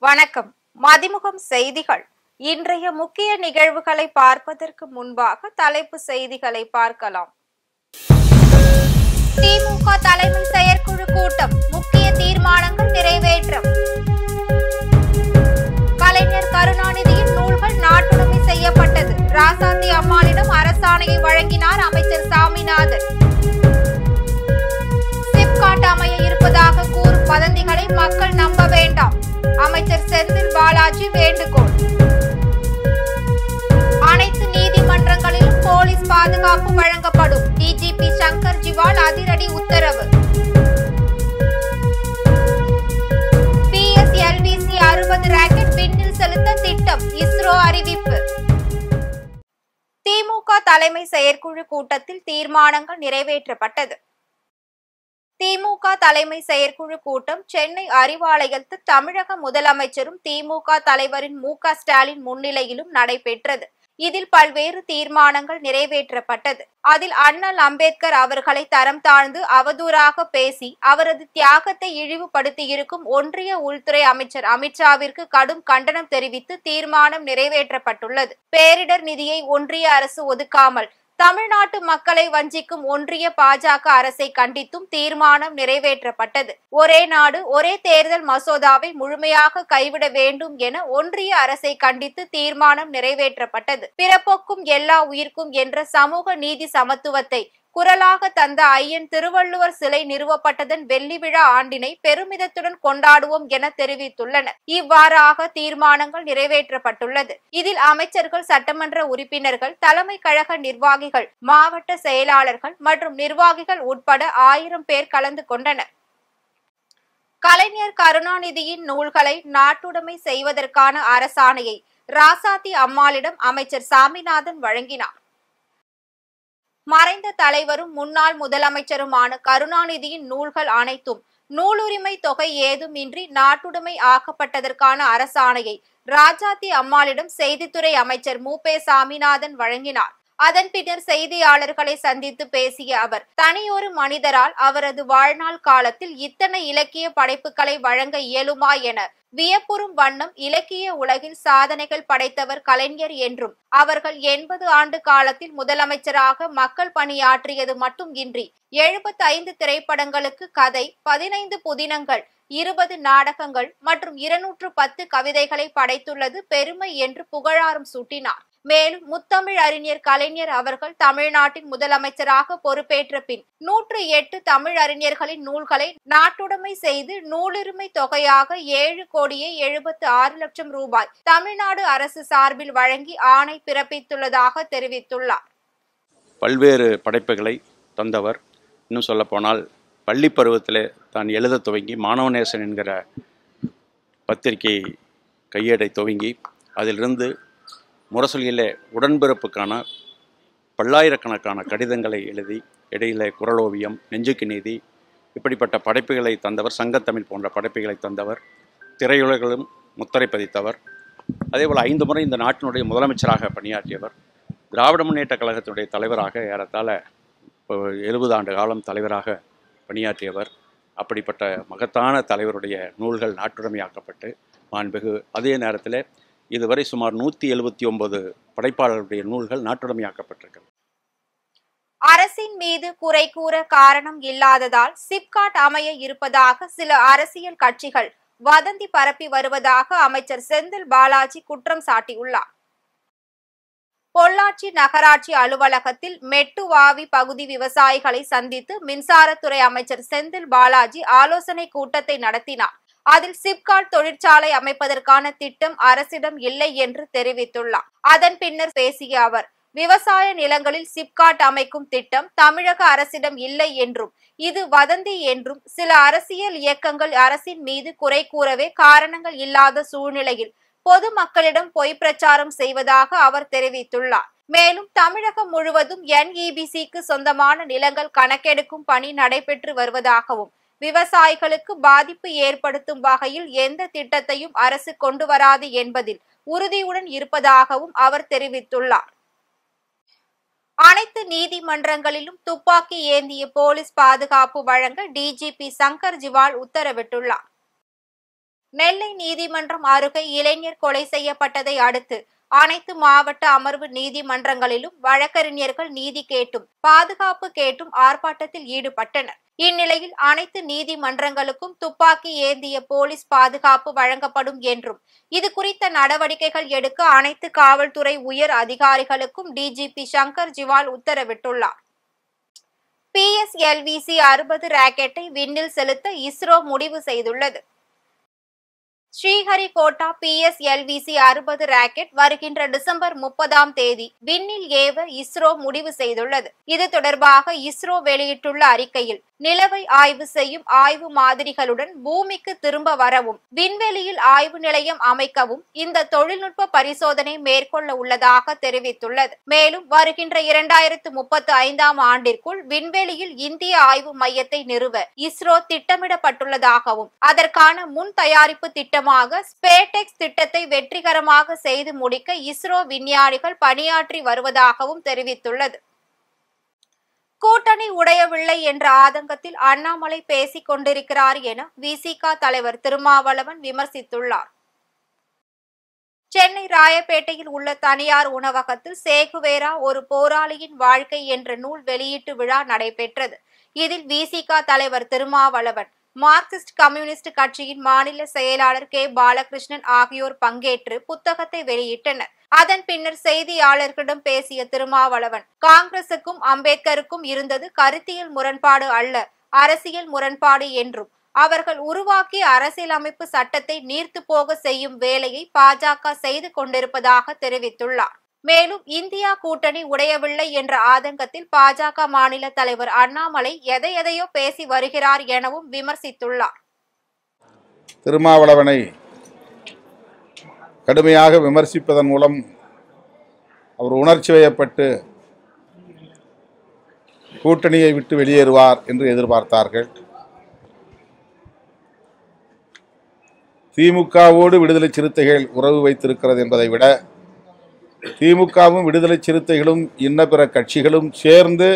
வணக்கம். மதிமுகம் செய்திகள். இன்றைய முக்கிய நிகழ்வுகளை பார்ப்பதற்கு முன்பாக தலைப்பு செய்திகளை பார்க்கலாம். திமுக தலைமை செயற்குழு கூட்டம், முக்கிய தீர்மானங்கள் நிறைவேற்றம். கலைஞர் கருணாநிதியின் நூல்கள் நாட்டுடைமை செய்யப்பட்டது. ராசாத்தி அம்மாளிடம் அரசாணையை வழங்கினார் அமைச்சர் சாமிநாதன். சிப்காட் அமைய இருப்பதாக கூறும் வதந்திகளை மக்கள் நம்ப வேண்டாம். அமைச்சர் செந்தில் பாலாஜி வேண்டுகோள். அனைத்து நீதிமன்றங்களிலும் போலீஸ் பாதுகாப்பு வழங்கப்படும். டிஜிபி சங்கர் ஜிவால் அதிரடி உத்தரவு. PSLV-C 60 ராக்கெட் விண்ணில் செலுத்த திட்டம், இஸ்ரோ அறிவிப்பு. திமுக தலைமை செயற்குழு கூட்டத்தில் தீர்மானங்கள் நிறைவேற்றப்பட்டது. திமுக தலைமை செயற்குழு கூட்டம் சென்னை அறிவாலயத்தில் தமிழக முதலமைச்சரும் திமுக தலைவரின் மு.க. ஸ்டாலின் முன்னிலையிலும் நடைபெற்றது. இதில் பல்வேறு தீர்மானங்கள் நிறைவேற்றப்பட்டது. அதில் அண்ணல் அம்பேத்கர் அவர்களை தரம் தாழ்ந்து அவதூறாக பேசி அவரது தியாகத்தை இழிவுபடுத்தியிருக்கும் ஒன்றிய உள்துறை அமைச்சர் அமித்ஷாவிற்கு கடும் கண்டனம் தெரிவித்து தீர்மானம் நிறைவேற்றப்பட்டுள்ளது. பேரிடர் நிதியை ஒன்றிய அரசு ஒதுக்காமல் தமிழ்நாட்டு மக்களை வஞ்சிக்கும் ஒன்றிய பாஜக அரசை கண்டித்தும் தீர்மானம் நிறைவேற்றப்பட்டது. ஒரே நாடு ஒரே தேர்தல் மசோதாவை முழுமையாக கைவிட வேண்டும் என ஒன்றிய அரசை கண்டித்து தீர்மானம் நிறைவேற்றப்பட்டது. பிறப்போக்கும் எல்லா உயிர்க்கும் என்ற சமூக நீதி சமத்துவத்தை குரலாக தந்த ஐயன் திருவள்ளுவர் சிலை நிறுவப்பட்டதன் வெள்ளி விழா ஆண்டினை பெருமிதத்துடன் கொண்டாடுவோம் என தெரிவித்துள்ளனர். இவ்வாறாக தீர்மானங்கள் நிறைவேற்றப்பட்டுள்ளது. இதில் அமைச்சர்கள், சட்டமன்ற உறுப்பினர்கள், தலைமை கழக நிர்வாகிகள், மாவட்ட செயலாளர்கள் மற்றும் நிர்வாகிகள் உட்பட 1000 பேர் கலந்து கொண்டனர். கலைஞர் கருணாநிதியின் நூல்களை நாட்டுடைமை செய்வதற்கான அரசாணையை ராசாத்தி அம்மாளிடம் அமைச்சர் சாமிநாதன் வழங்கினார். மறைந்த தலைவரும் முன்னாள் முதலமைச்சருமான கருணாநிதியின் நூல்கள் அனைத்தும் நூலுரிமை தொகை ஏதுமின்றி நாட்டுடைமை ஆக்கப்பட்டதற்கான அரசாணையை ராஜாத்தி அம்மாளிடம் செய்தித்துறை அமைச்சர் மு.பே. சாமிநாதன் வழங்கினார். அதன் பின்னர் செய்தியாளர்களை சந்தித்து பேசிய அவர், தனியொரு மனிதரால் அவரது வாழ்நாள் காலத்தில் இத்தனை இலக்கிய படைப்புகளை வழங்க இயலுமா என வியப்புறும் வண்ணம் இலக்கிய உலகில் சாதனைகள் படைத்தவர் கலைஞர் என்றும், அவர்கள் 80 ஆண்டு காலத்தில் முதலமைச்சராக மக்கள் பணியாற்றியது மட்டும் இன்றி 75 திரைப்படங்களுக்கு கதை, 15 புதினங்கள், 20 நாடகங்கள் மற்றும் 210 கவிதைகளை படைத்துள்ளது பெருமை என்று புகழாரம் சூட்டினார். மேலும் முத்தமிழ் அறிஞர் கலைஞர் அவர்கள் தமிழ்நாட்டின் முதலமைச்சராக பொறுப்பேற்ற பின் 108 தமிழ் அறிஞர்களின் நூல்களை நாட்டுடைமை செய்து நூலுரிமை தொகையாக 7,76,00,000 ரூபாய் தமிழ்நாடு அரசு சார்பில் வழங்கி ஆணை பிறப்பித்துள்ளதாக தெரிவித்துள்ளார். பல்வேறு படைப்புகளை தந்தவர். இன்னும் சொல்ல போனால் பள்ளி பருவத்திலே தான் எழுத துவங்கி மாணவநேசன் என்கிற பத்திரிகை கையேடை துவங்கி அதிலிருந்து முரசொலியிலே உடன்பிறப்புக்கான பல்லாயிரக்கணக்கான கடிதங்களை எழுதி இடையிலே குறளோவியம், நெஞ்சுக்கு நீதி, இப்படிப்பட்ட படைப்புகளை தந்தவர். சங்கத்தமிழ் போன்ற படைப்புகளை தந்தவர். திரையுலகிலும் முத்திரை பதித்தவர். அதேபோல் 5 முறை இந்த நாட்டினுடைய முதலமைச்சராக பணியாற்றியவர். திராவிட முன்னேற்ற கழகத்தினுடைய தலைவராக ஏறத்தாழ 70 ஆண்டு காலம் தலைவராக பணியாற்றியவர். அப்படிப்பட்ட மகத்தான தலைவருடைய நூல்கள் நாட்டுடைமையாக்கப்பட்டு மாண்புமிகு அதே நேரத்தில் இதுவரை சுமார் 179 படைப்பாளர்களுடைய நூல்கள் நாட்டுடைமையாக்கப்பட்டிருக்கிறது. அரசின் மீது குறை கூற காரணம் இல்லாததால் சிப்காட் அமைய இருப்பதாக சில அரசியல் கட்சிகள் வதந்தி பரப்பி வருவதாக அமைச்சர் செந்தில் பாலாஜி குற்றம் சாட்டியுள்ளார். பொள்ளாச்சி நகராட்சி அலுவலகத்தில் மெட்டுவாவி பகுதி விவசாயிகளை சந்தித்து மின்சாரத்துறை அமைச்சர் செந்தில் பாலாஜி ஆலோசனை கூட்டத்தை நடத்தினார். அதில் சிப்காட் தொழிற்சாலை அமைப்பதற்கான திட்டம் அரசிடம் இல்லை என்று தெரிவித்துள்ளார். அதன் பின்னர் பேசிய அவர், விவசாய நிலங்களில் சிப்காட் அமைக்கும் திட்டம் தமிழக அரசிடம் இல்லை என்றும் இது வதந்தி என்றும் சில அரசியல் இயக்கங்கள் அரசின் மீது குறை கூறவே காரணங்கள் இல்லாத சூழ்நிலையில் பொதுமக்களிடம் பொய் பிரச்சாரம் செய்வதாக அவர் தெரிவித்துள்ளார். மேலும் தமிழகம் முழுவதும் NEBC-க்கு சொந்தமான நிலங்கள் கணக்கெடுக்கும் பணி நடைபெற்று வருவதாகவும் விவசாயிகளுக்கு பாதிப்பு ஏற்படுத்தும் வகையில் எந்த திட்டத்தையும் அரசு கொண்டு வராது என்பதில் உறுதியுடன் இருப்பதாகவும் அவர் தெரிவித்துள்ளார். அனைத்து நீதிமன்றங்களிலும் துப்பாக்கி ஏந்திய போலீஸ் பாதுகாப்பு வழங்க டிஜிபி சங்கர் ஜிவால் உத்தரவிட்டுள்ளார். நெல்லை நீதிமன்றம் அருகே இளைஞர் கொலை செய்யப்பட்டதை அடுத்து அனைத்து மாவட்ட அமர்வு நீதிமன்றங்களிலும் வழக்கறிஞர்கள் நீதி கேட்டும் பாதுகாப்பு கேட்டும் ஆர்ப்பாட்டத்தில் ஈடுபட்டனர். இந்நிலையில் அனைத்து நீதிமன்றங்களுக்கும் துப்பாக்கி ஏந்திய போலீஸ் பாதுகாப்பு வழங்கப்படும் என்றும் இது குறித்த நடவடிக்கைகள் எடுக்க அனைத்து காவல்துறை உயர் அதிகாரிகளுக்கும் டிஜிபி சங்கர் ஜிவால் உத்தரவிட்டுள்ளார். PSLV-C 60 ராக்கெட்டை விண்ணில் செலுத்த இஸ்ரோ முடிவு செய்துள்ளது. ஸ்ரீஹரிகோட்டா PSLV-C 60 ராக்கெட் வருகின்ற டிசம்பர் 30ஆம் தேதி விண்ணில் ஏவ இஸ்ரோ முடிவு செய்துள்ளது. இது தொடர்பாக இஸ்ரோ வெளியிட்டுள்ள அறிக்கையில், நிலவை ஆய்வு செய்யும் ஆய்வு மாதிரிகளுடன் பூமிக்கு திரும்ப வரவும், விண்வெளியில் ஆய்வு நிலையம் அமைக்கவும் இந்த தொழில்நுட்ப பரிசோதனை மேற்கொள்ள உள்ளதாக தெரிவித்துள்ளது. மேலும் வருகின்ற 2035ஆம் ஆண்டிற்குள் விண்வெளியில் இந்திய ஆய்வு மையத்தை நிறுவ இஸ்ரோ திட்டமிடப்பட்டுள்ளதாகவும், அதற்கான முன் தயாரிப்பு திட்டமாக ஸ்பேடெக்ஸ் திட்டத்தை வெற்றிகரமாக செய்து முடிக்க இஸ்ரோ விஞ்ஞானிகள் பணியாற்றி வருவதாகவும் தெரிவித்துள்ளது. கூட்டணி உடையவில்லை என்ற ஆதங்கத்தில் அண்ணாமலை பேசிக் கொண்டிருக்கிறார் என விசிக தலைவர் திருமாவளவன் விமர்சித்துள்ளார். சென்னை ராயப்பேட்டையில் உள்ள தனியார் உணவகத்தில் சேகுவேரா ஒரு போராளியின் வாழ்க்கை என்ற நூல் வெளியீட்டு விழா நடைபெற்றது. இதில் விசிக தலைவர் திருமாவளவன், மார்க்சிஸ்ட் கம்யூனிஸ்ட் கட்சியின் மாநில செயலாளர் கே. பாலகிருஷ்ணன் ஆகியோர் பங்கேற்று புத்தகத்தை வெளியிட்டனர். அதன் பின்னர் செய்தியாளர்களிடம் பேசிய திருமாவளவன், காங்கிரசுக்கும் அம்பேத்கருக்கும் இருந்தது கருத்தியல் முரண்பாடு அல்ல, அரசியல் முரண்பாடு என்றும், அவர்கள் உருவாக்கிய அரசியலமைப்பு சட்டத்தை நீர்த்து போக செய்யும் வேலையை பாஜக செய்து கொண்டிருப்பதாக தெரிவித்துள்ளார். மேலும் இந்தியா கூட்டணி உடையவில்லை என்ற ஆதங்கத்தில் பாஜக மாநில தலைவர் அண்ணாமலை எதையோ பேசி வருகிறார் எனவும் விமர்சித்துள்ளார். திருமாவளவனை கடுமையாக விமர்சிப்பதன் மூலம் அவர் உணர்ச்சி வயப்பட்டு கூட்டணியை விட்டு வெளியேறுவார் என்று எதிர்பார்த்தார்கள். திமுகவோடு விடுதலை சிறுத்தைகள் உறவு வைத்திருக்கிறது என்பதை விட, திமுகவும் விடுதலை சிறுத்தைகளும் இன்ன பிற கட்சிகளும் சேர்ந்து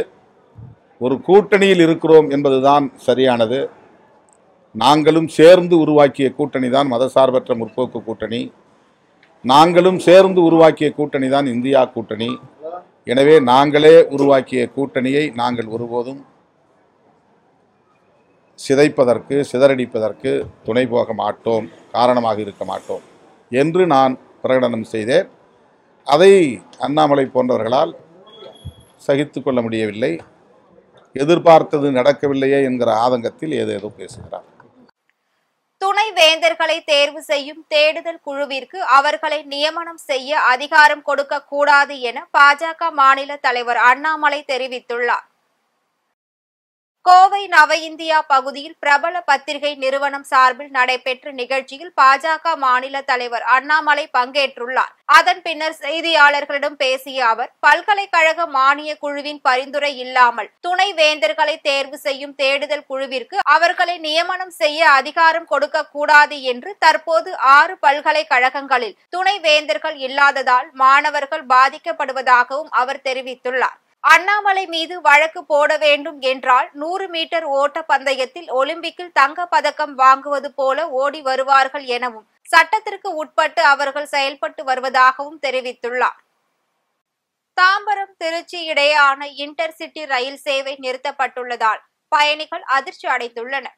ஒரு கூட்டணியில் இருக்கிறோம் என்பதுதான் சரியானது. நாங்களும் சேர்ந்து உருவாக்கிய கூட்டணி தான் மதசார்பற்ற முற்போக்கு கூட்டணி. நாங்களும் சேர்ந்து உருவாக்கிய கூட்டணி தான் இந்தியா கூட்டணி. எனவே நாங்களே உருவாக்கிய கூட்டணியை நாங்கள் ஒருபோதும் சிதைப்பதற்கு, சிதறடிப்பதற்கு துணை போக மாட்டோம், காரணமாக இருக்க மாட்டோம் என்று நான் பிரகடனம் செய்தேன். அதை அண்ணாமலை போன்றவர்களால் சகித்து கொள்ள முடியவில்லை. எதிர்பார்த்தது நடக்கவில்லையே என்கிற ஆதங்கத்தில் ஏதேதோ பேசுகிறார். துணை வேந்தர்களை தேர்வு செய்யும் தேடுதல் குழுவிற்கு அவர்களை நியமனம் செய்ய அதிகாரம் கொடுக்க கூடாது என பாஜக மாநில தலைவர் அண்ணாமலை தெரிவித்துள்ளார். கோவை நவ இந்தியா பகுதியில் பிரபல பத்திரிகை நிறுவனம் சார்பில் நடைபெற்ற நிகழ்ச்சியில் பாஜக மாநில தலைவர் அண்ணாமலை பங்கேற்றுள்ளார். அதன் பின்னர் செய்தியாளர்களிடம் பேசிய அவர், பல்கலைக்கழக மானிய குழுவின் பரிந்துரை இல்லாமல் துணை வேந்தர்களை தேர்வு செய்யும் தேடுதல் குழுவிற்கு அவர்களை நியமனம் செய்ய அதிகாரம் கொடுக்க கூடாது என்று தற்போது 6 பல்கலைக்கழகங்களில் துணை வேந்தர்கள் இல்லாததால் மாணவர்கள் பாதிக்கப்படுவதாகவும் அவர் தெரிவித்துள்ளார். அண்ணாமலை மீது வழக்கு போட வேண்டும் என்றால் 100 மீட்டர் ஓட்ட பந்தயத்தில் ஒலிம்பிக்கில் தங்க பதக்கம் வாங்குவது போல ஓடி வருவார்கள் எனவும், சட்டத்திற்கு உட்பட்டு அவர்கள் செயல்பட்டு வருவதாகவும் தெரிவித்துள்ளார். தாம்பரம் திருச்சி இடையேயான இன்டர்சிட்டி ரயில் சேவை நிறுத்தப்பட்டுள்ளதால் பயணிகள் அதிர்ச்சி அடைந்துள்ளனர்.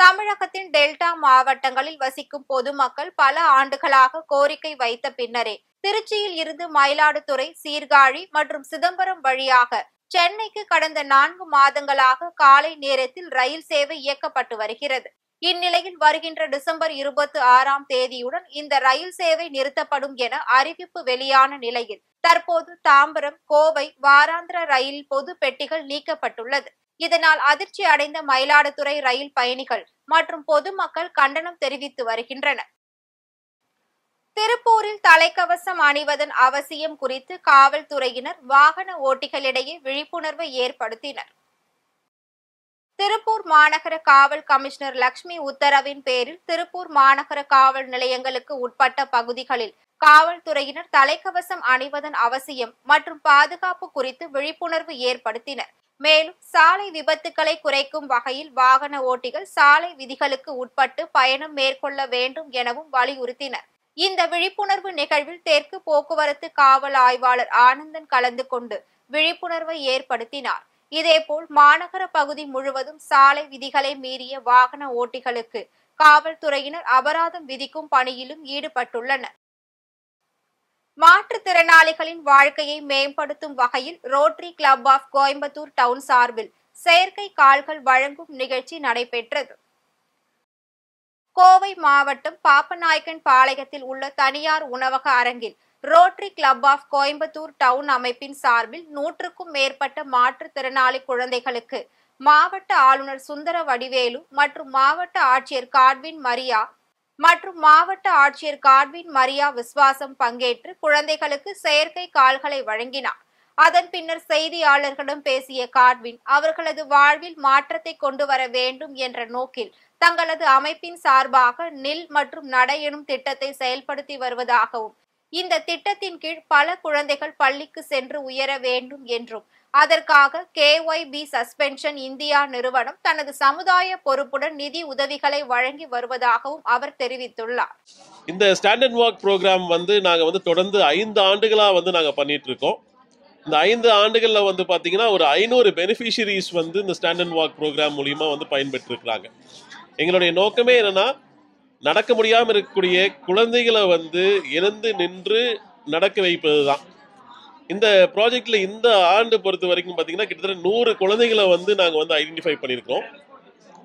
தமிழகத்தின் டெல்டா மாவட்டங்களில் வசிக்கும் பொதுமக்கள் பல ஆண்டுகளாக கோரிக்கை வைத்த பின்னரே திருச்சியில் இருந்து மயிலாடுதுறை, சீர்காழி மற்றும் சிதம்பரம் வழியாக சென்னைக்கு கடந்த 4 மாதங்களாக காலை நேரத்தில் ரயில் சேவை இயக்கப்பட்டு வருகிறது. இந்நிலையில் வருகின்ற டிசம்பர் 26ஆம் தேதியுடன் இந்த ரயில் சேவை நிறுத்தப்படும் என அறிவிப்பு வெளியான நிலையில் தற்போது தாம்பரம், கோவை வாராந்திர ரயில் பொது பெட்டிகள் நீக்கப்பட்டுள்ளது. இதனால் அதிர்ச்சி அடைந்த மயிலாடுதுறை ரயில் பயணிகள் மற்றும் பொதுமக்கள் கண்டனம் தெரிவித்து வருகின்றனர். திருப்பூரில் தலைக்கவசம் அணிவதன் அவசியம் குறித்து காவல்துறையினர் வாகன ஓட்டிகளிடையே விழிப்புணர்வை ஏற்படுத்தினர். திருப்பூர் மாநகர காவல் கமிஷனர் லட்சுமி உத்தரவின் பேரில் திருப்பூர் மாநகர காவல் நிலையங்களுக்கு உட்பட்ட பகுதிகளில் காவல்துறையினர் தலைக்கவசம் அணிவதன் அவசியம் மற்றும் பாதுகாப்பு குறித்து விழிப்புணர்வு ஏற்படுத்தினர். மேலும் சாலை விபத்துக்களை குறைக்கும் வகையில் வாகன ஓட்டிகள் சாலை விதிகளுக்கு உட்பட்டு பயணம் மேற்கொள்ள வேண்டும் எனவும் வலியுறுத்தினர். இந்த விழிப்புணர்வு நிகழ்வில் தெற்கு போக்குவரத்து காவல் ஆய்வாளர் ஆனந்தன் கலந்து கொண்டு விழிப்புணர்வை ஏற்படுத்தினார். இதேபோல் மாநகர பகுதி முழுவதும் சாலை விதிகளை மீறிய வாகன ஓட்டிகளுக்கு காவல்துறையினர் அபராதம் விதிக்கும் பணியிலும் ஈடுபட்டுள்ளனர். மாற்றுத்திறனாளிகளின் வாழ்க்கையை மேம்படுத்தும் வகையில் Rotary Club of Coimbatore Town சார்பில் செயற்கை கால்கள் வழங்கும் நிகழ்ச்சி நடைபெற்றது. கோவை மாவட்டம் பாப்பநாயக்கன் பாளையத்தில் உள்ள தனியார் உணவக அரங்கில் Rotary Club of Coimbatore Town அமைப்பின் சார்பில் 100க்கும் மேற்பட்ட மாற்றுத்திறனாளி குழந்தைகளுக்கு மாவட்ட ஆளுநர் சுந்தர வடிவேலு மற்றும் மாவட்ட ஆட்சியர் காட்வின் மரியா விஸ்வாசம் பங்கேற்று குழந்தைகளுக்கு செயற்கை கால்களை வழங்கினார். அதன் பின்னர் செய்தியாளர்களிடம் பேசிய காட்வின், அவர்களது வாழ்வில் மாற்றத்தை கொண்டு வர வேண்டும் என்ற நோக்கில் தங்களது அமைப்பின் சார்பாக நில் மற்றும் நட எனும் திட்டத்தை செயல்படுத்தி வருவதாகவும், இந்த திட்டத்தின் கீழ் பல குழந்தைகள் பள்ளிக்கு சென்று உயர வேண்டும் என்றும், அதற்காக KYB சஸ்பென்ஷன் இந்தியா நிறுவனம் தனது சமுதாய பொறுப்புடன் நிதி உதவிகளை வழங்கி வருவதாகவும் அவர் தெரிவித்துள்ளார். இந்த ஸ்டாண்டர்ட் வாக் ப்ரோக்ராம் நாங்க தொடர்ந்து 5 ஆண்டுகளா நாங்க பண்ணிட்டு இருக்கோம். இந்த 5 ஆண்டுகள்ல பாத்தீங்கன்னா ஒரு 500 பெனிஃபிஷியரிஸ் இந்த ஸ்டாண்டர்ட் வாக் ப்ரோக்ராம் மூலியமா பயன்பெற்று இருக்காங்க. எங்களுடைய நோக்கமே என்னன்னா, நடக்க முடியாம இருக்கக்கூடிய குழந்தைகளை எழுந்து நின்று நடக்க வைப்பதுதான். இந்த ப்ராஜெக்ட்ல இந்த ஆண்டு பொறுத்த வரைக்கும் பாத்தீங்கன்னா கிட்டத்தட்ட 100 குழந்தைகளை நாங்க ஐடென்டிஃபை பண்ணியிருக்கோம்.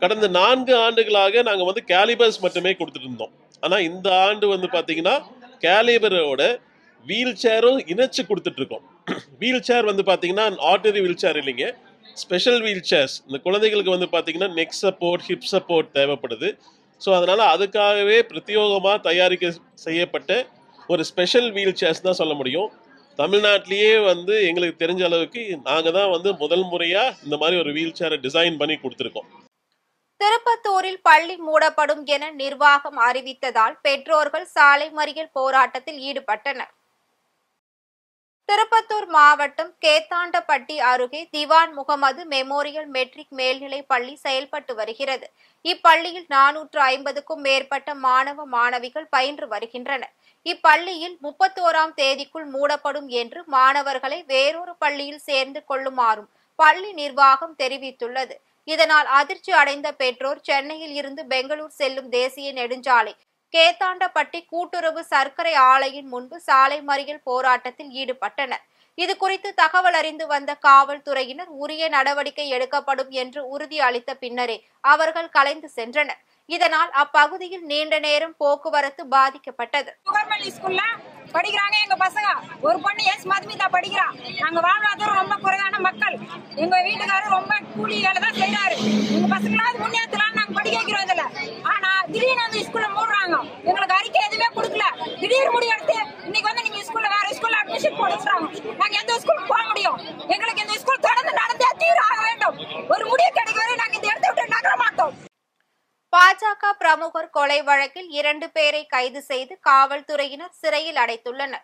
கடந்த 4 ஆண்டுகளாக நாங்க கேலிபர்ஸ் மட்டுமே கொடுத்துட்டு இருந்தோம். ஆனா இந்த ஆண்டு பாத்தீங்கன்னா கேலிபரோட வீல் சேரும் இணைச்சு கொடுத்துட்டு இருக்கோம். வீல் சேர் பாத்தீங்கன்னா ஆர்டினரி வீல் சேர் இல்லைங்க, ஸ்பெஷல் வீல் சேர்ஸ். இந்த குழந்தைகளுக்கு பாத்தீங்கன்னா நெக் சப்போர்ட், ஹிப் சப்போர்ட் தேவைப்படுது. ஸோ அதனால அதுக்காகவே பிரத்யேகமாக தயாரிக்க செய்யப்பட்ட ஒரு ஸ்பெஷல் வீல் சேர்ஸ் தான் சொல்ல முடியும். தமிழ்நாட்டிலேயே எங்களுக்கு தெரிஞ்ச அளவுக்கு நாங்கள் தான் முதல் முறையாக இந்த மாதிரி ஒரு வீல் சேரை டிசைன் பண்ணி கொடுத்துருக்கோம். திருப்பத்தூரில் பள்ளி மூடப்படும் என நிர்வாகம் அறிவித்ததால் பெற்றோர்கள் சாலை மறியல் போராட்டத்தில் ஈடுபட்டனர். திருப்பத்தூர் மாவட்டம் கேத்தாண்டப்பட்டி அருகே திவான் முகமது மெமோரியல் மெட்ரிக் மேல்நிலைப் பள்ளி செயல்பட்டு வருகிறது. இப்பள்ளியில் 450க்கும் மேற்பட்ட மாணவ மாணவிகள் பயின்று வருகின்றனர். இப்பள்ளியில் 31ஆம் தேதிக்குள் மூடப்படும் என்று மாணவர்களை வேறொரு பள்ளியில் சேர்ந்து கொள்ளுமாறும் பள்ளி நிர்வாகம் தெரிவித்துள்ளது. இதனால் அதிர்ச்சி அடைந்த பெற்றோர் சென்னையில் இருந்து பெங்களூர் செல்லும் தேசிய நெடுஞ்சாலை கேத்தாண்டப்பட்டி கூட்டுறவு சர்க்கரை ஆலையின் முன்பு சாலை மறியல் போராட்டத்தில் ஈடுபட்டனர். இது குறித்து தகவல் அறிந்து வந்த காவல்துறையினர் உரிய நடவடிக்கை எடுக்கப்படும் என்று உறுதி அளித்த பின்னரே அவர்கள் கலைந்து சென்றனர். இதனால் அப்பகுதியில் நீண்ட நேரம் போக்குவரத்து பாதிக்கப்பட்டது. படிக்கிறாங்க எங்க பசங்க. ஒரு பொண்ணு எஸ் மதுமிதா படிக்கிறா. நாங்க வாழ்வாதாரம் ரொம்ப குறைவான மக்கள். எங்க வீட்டுக்காரர் ரொம்ப கூலி வேலை தான் செய்யறாரு. எங்க பசங்களாவது முன்னேற்றலாம் நாங்க படிக்க வைக்கிறோம் இதுல. ஆனா திடீர்னு அந்த ஸ்கூல்ல மூடுறாங்க. எங்களுக்கு அறிக்கை எதுவுமே கொடுக்கல. திடீர் முடிவு எடுத்து இன்னைக்கு நீங்க ஸ்கூல்ல வேற ஸ்கூல்ல அட்மிஷன் போடுறாங்க. நாங்க எந்த ஸ்கூலுக்கு போக முடியும்? எங்களுக்கு இந்த ஸ்கூல் தொடர்ந்து நடந்தே தீர்வு ஆக வேண்டும். ஒரு முடிவு கிடைக்க வரை நாங்க இந்த இடத்தை விட்டு நகர மாட்டோம். பாஜக பிரமுகர் கொலை வழக்கில் 2 பேரை கைது செய்து காவல்துறையினர் சிறையில் அடைத்துள்ளனர்.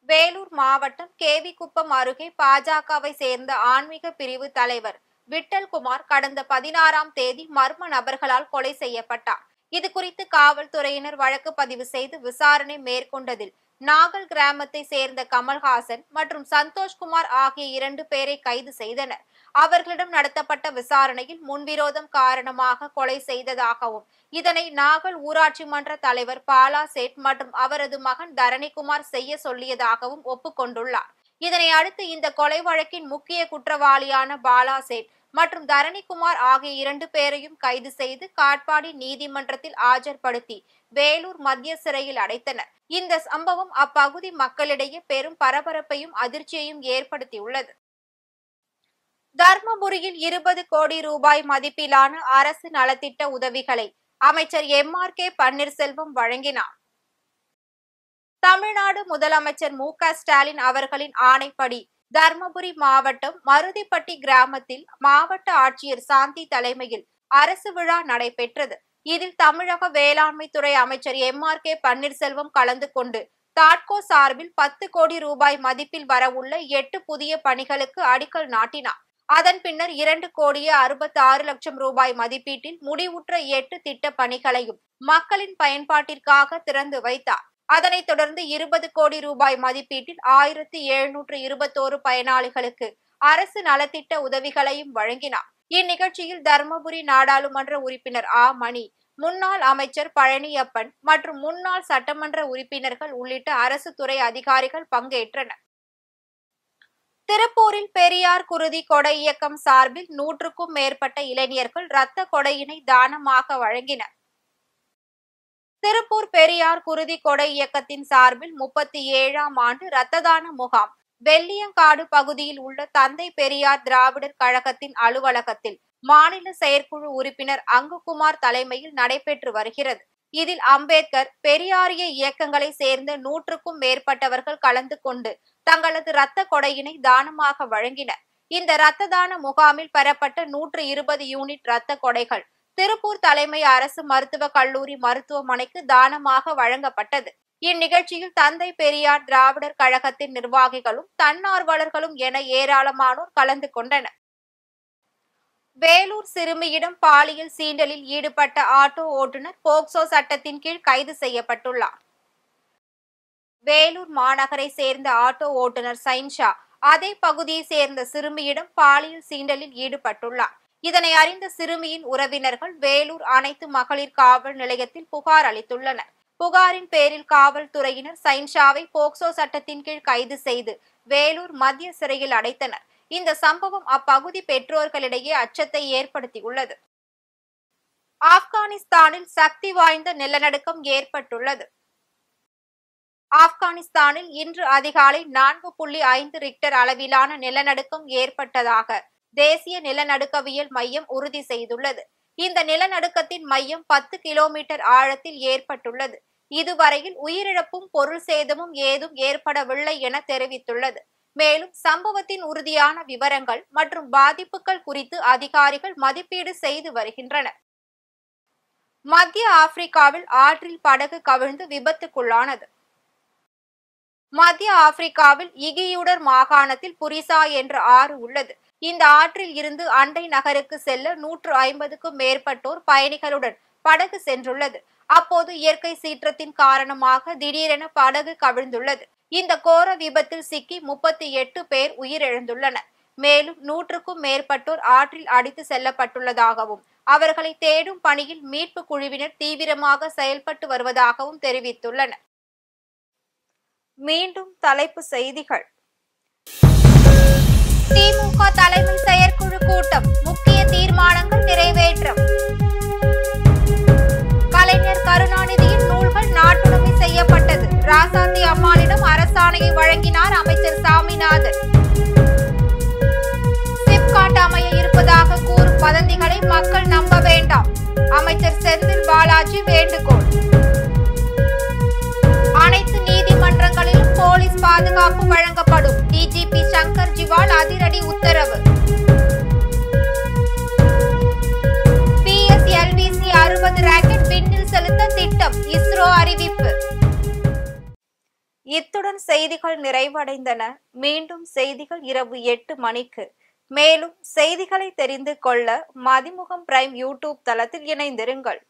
வேலூர் மாவட்டம் கேவிக்குப்பம் அருகே பாஜகவை சேர்ந்த ஆன்மீக பிரிவு தலைவர் விட்டல்குமார் கடந்த 16ஆம் தேதி மர்ம நபர்களால் கொலை செய்யப்பட்டார். இது குறித்து காவல்துறையினர் வழக்கு பதிவு செய்து விசாரணை மேற்கொண்டதில் நாகல் கிராமத்தை சேர்ந்த கமல்ஹாசன் மற்றும் சந்தோஷ்குமார் ஆகிய 2 பேரை கைது செய்தனர். அவர்களிடம் நடத்தப்பட்ட விசாரணையில் முன்விரோதம் காரணமாக கொலை செய்ததாகவும், இதனை நாகல் ஊராட்சி மன்ற தலைவர் பாலா சேட் மற்றும் அவரது மகன் தரணிகுமார் செய்ய சொல்லியதாகவும் ஒப்புக்கொண்டுள்ளார். இதனை அடுத்து இந்த கொலை வழக்கின் முக்கிய குற்றவாளியான பாலா சேட் மற்றும் தரணிகுமார் ஆகிய 2 பேரையும் கைது செய்து காட்பாடி நீதிமன்றத்தில் ஆஜர்படுத்தி வேலூர் மத்திய சிறையில் அடைத்தனர். இந்த சம்பவம் அப்பகுதி மக்களிடையே பெரும் பரபரப்பையும் அதிர்ச்சியையும் ஏற்படுத்தியுள்ளது. தர்மபுரியில் 20 கோடி ரூபாய் மதிப்பிலான அரசு நலத்திட்ட உதவிகளை அமைச்சர் MRK பன்னீர்செல்வம் வழங்கினார். தமிழ்நாடு முதலமைச்சர் MK ஸ்டாலின் அவர்களின் ஆணைப்படி தர்மபுரி மாவட்டம் மருதிப்பட்டி கிராமத்தில் மாவட்ட ஆட்சியர் சாந்தி தலைமையில் அரசு விழா நடைபெற்றது. இதில் தமிழக வேளாண்மை துறை அமைச்சர் MRK பன்னீர்செல்வம் கலந்து கொண்டு தாட்கோ சார்பில் 10 கோடி ரூபாய் மதிப்பில் வரவுள்ள 8 புதிய பணிகளுக்கு அடிக்கல் நாட்டினார். அதன் பின்னர் 2,66,00,000 ரூபாய் மதிப்பீட்டில் முடிவுற்ற 8 திட்ட பணிகளையும் மக்களின் பயன்பாட்டிற்காக திறந்து வைத்தார். அதனைத் தொடர்ந்து 20 கோடி ரூபாய் மதிப்பீட்டில் 1,721 பயனாளிகளுக்கு அரசு நலத்திட்ட உதவிகளையும் வழங்கினார். இந்நிகழ்ச்சியில் தர்மபுரி நாடாளுமன்ற உறுப்பினர் ஆ. மணி, முன்னாள் அமைச்சர் பழனியப்பன் மற்றும் முன்னாள் சட்டமன்ற உறுப்பினர்கள் உள்ளிட்ட அரசு துறை அதிகாரிகள் பங்கேற்றனர். திருப்பூரில் பெரியார் குருதி கொடை இயக்கம் சார்பில் 100க்கும் மேற்பட்ட இளைஞர்கள் இரத்த கொடையினை தானமாக வழங்கினர். திருப்பூர் பெரியார் குருதி கொடை இயக்கத்தின் சார்பில் 37ஆம் ஆண்டு இரத்த தான முகாம் வெள்ளியங்காடு பகுதியில் உள்ள தந்தை பெரியார் திராவிடர் கழகத்தின் அலுவலகத்தில் மாநில செயற்குழு உறுப்பினர் அங்குகுமார் தலைமையில் நடைபெற்று வருகிறது. இதில் அம்பேத்கர், பெரியாரிய இயக்கங்களை சேர்ந்த 100க்கும் மேற்பட்டவர்கள் கலந்து கொண்டு தங்களது இரத்த கொடையினை தானமாக வழங்கினர். இந்த இரத்த தான முகாமில் பெறப்பட்ட 120 யூனிட் இரத்த கொடைகள் திருப்பூர் தலைமை அரசு மருத்துவக் கல்லூரி மருத்துவமனைக்கு தானமாக வழங்கப்பட்டது. இந்நிகழ்ச்சியில் தந்தை பெரியார் திராவிடர் கழகத்தின் நிர்வாகிகளும் தன்னார்வலர்களும் என ஏராளமானோர் கலந்து கொண்டனர். வேலூர் சிறுமியிடம் பாலியல் சீண்டலில் ஈடுபட்ட ஆட்டோ ஓட்டுநர் போக்சோ சட்டத்தின் கீழ் கைது செய்யப்பட்டுள்ளார். வேலூர் மாநகரை சேர்ந்த ஆட்டோ ஓட்டுநர் சைன்ஷா அதே பகுதியை சேர்ந்த சிறுமியிடம் பாலியல் சீண்டலில் ஈடுபட்டுள்ளார். இதனை அறிந்த சிறுமியின் உறவினர்கள் வேலூர் அனைத்து மகளிர் காவல் நிலையத்தில் புகார் அளித்துள்ளனர். புகாரின் பேரில் காவல்துறையினர் சைன்ஷாவை போக்சோ சட்டத்தின் கீழ் கைது செய்து வேலூர் மத்திய சிறையில் அடைத்தனர். இந்த சம்பவம் அப்பகுதி பெற்றோர்களிடையே அச்சத்தை ஏற்படுத்தியுள்ளது. ஆப்கானிஸ்தானில் சக்தி வாய்ந்த நிலநடுக்கம் ஏற்பட்டுள்ளது. ஆப்கானிஸ்தானில் இன்று அதிகாலை 4.5 ரிக்டர் அளவிலான நிலநடுக்கம் ஏற்பட்டதாக தேசிய நிலநடுக்கவியல் மையம் உறுதி செய்துள்ளது. இந்த நிலநடுக்கத்தின் மையம் 10 கிலோமீட்டர் ஆழத்தில் ஏற்பட்டுள்ளது. இதுவரையில் உயிரிழப்பும் பொருள் சேதமும் ஏதும் ஏற்படவில்லை என தெரிவித்துள்ளது. மேலும் சம்பவத்தின் உறுதியான விவரங்கள் மற்றும் பாதிப்புகள் குறித்து அதிகாரிகள் மதிப்பீடு செய்து வருகின்றனர். மத்திய ஆப்பிரிக்காவில் ஆற்றில் படகு கவிழ்ந்து விபத்துக்குள்ளானது. மத்திய ஆப்பிரிக்காவில் இகியுடர் மாகாணத்தில் புரிசா என்ற ஆறு உள்ளது. இந்த ஆற்றில் இருந்து அண்டை நகருக்கு செல்ல 150க்கும் மேற்பட்டோர் பயணிகளுடன் படகு சென்றுள்ளது. அப்போது இயற்கை சீற்றத்தின் காரணமாக திடீரென படகு கவிழ்ந்துள்ளது. இந்த கோர விபத்தில் சிக்கி 38 பேர் உயிரிழந்துள்ளனர். மேலும் 100க்கும் மேற்பட்டோர் ஆற்றில் அடித்து செல்லப்பட்டுள்ளதாகவும் அவர்களை தேடும் பணியில் மீட்பு குழுவினர் தீவிரமாக செயல்பட்டு வருவதாகவும் தெரிவித்துள்ளனர். மீண்டும் தலைப்பு செய்திகள். திமுக தலைமை செயற்குழு கூட்டம், முக்கிய தீர்மானங்கள் நிறைவேற்றம். கலைஞர் கருணாநிதியின் நூல்கள் நாட்டுடைமை செய்யப்பட்டது. ராசாத்தி அம்மாளிடம் அரசாணையை வழங்கினார் அமைச்சர் சாமிநாதன். சிப்காட் அமைய இருப்பதாக கூறும் வதந்திகளை மக்கள் நம்ப வேண்டாம். அமைச்சர் செந்தில் பாலாஜி வேண்டுகோள். அனைத்து நீதிமன்றங்களிலும் போலீஸ் பாதுகாப்பு வழங்கப்படும். டிஜிபி சங்கர் ஜிவால் அதிரடி உத்தரவு. PSLV-C 60 ராக்கெட் விண்ணில் செலுத்த திட்டம், இஸ்ரோ அறிவிப்பு. இத்துடன் செய்திகள் நிறைவடைந்தன. மீண்டும் செய்திகள் இரவு 8 மணிக்கு. மேலும் செய்திகளை தெரிந்து கொள்ள மதிமுகம் பிரைம் யூடியூப் தளத்தில் இணைந்திருங்கள்.